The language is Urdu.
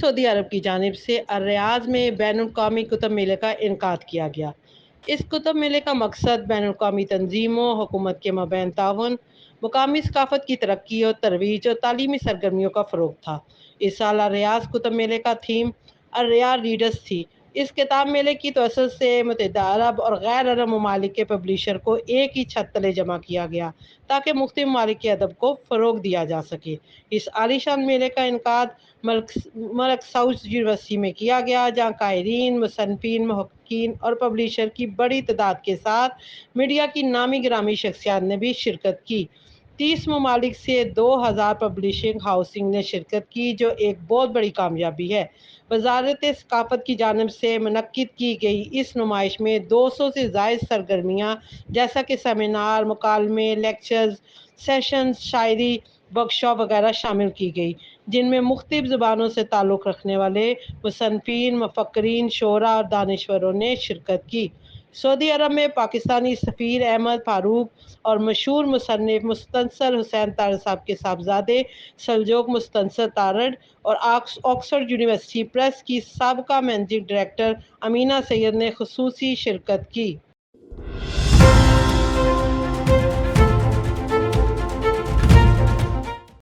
سعودی عرب کی جانب سے الریاض میں بین الاقوامی کتب میلے کا انعقاد کیا گیا۔ اس کتب میلے کا مقصد بین الاقوامی تنظیموں، حکومت کے مابین تعاون، مقامی ثقافت کی ترقی اور ترویج اور تعلیمی سرگرمیوں کا فروغ تھا۔ اس سال الریاض کتب میلے کا تھیم الریاض ریڈرز تھی۔ اس کتاب میلے کی توسط سے متحدہ عرب اور غیر عرب ممالک کے پبلیشر کو ایک ہی چھت تلے جمع کیا گیا تاکہ مختلف ممالک کے ادب کو فروغ دیا جا سکے۔ اس عالیشان میلے کا انعقاد ملک سعود یونیورسٹی میں کیا گیا، جہاں قارئین، مصنفین، محققین اور پبلیشر کی بڑی تعداد کے ساتھ میڈیا کی نامی گرامی شخصیات نے بھی شرکت کی۔ 30 ممالک سے 2000 پبلشنگ ہاؤسنگ نے شرکت کی، جو ایک بہت بڑی کامیابی ہے۔ وزارت ثقافت کی جانب سے منعقد کی گئی اس نمائش میں 200 سے زائد سرگرمیاں جیسا کہ سیمینار، مکالمے، لیکچرز، سیشنز، شاعری ورکشاپ وغیرہ شامل کی گئی، جن میں مختلف زبانوں سے تعلق رکھنے والے مصنفین، مفکرین، شعراء اور دانشوروں نے شرکت کی۔ سعودی عرب میں پاکستانی سفیر احمد فاروق اور مشہور مصنف مستنصر حسین تارڑ صاحب کے صاحبزادے سلجوق مستنصر تارڑ اور آکسفورڈ یونیورسٹی پریس کی سابقہ مینیجنگ ڈائریکٹر امینہ سید نے خصوصی شرکت کی۔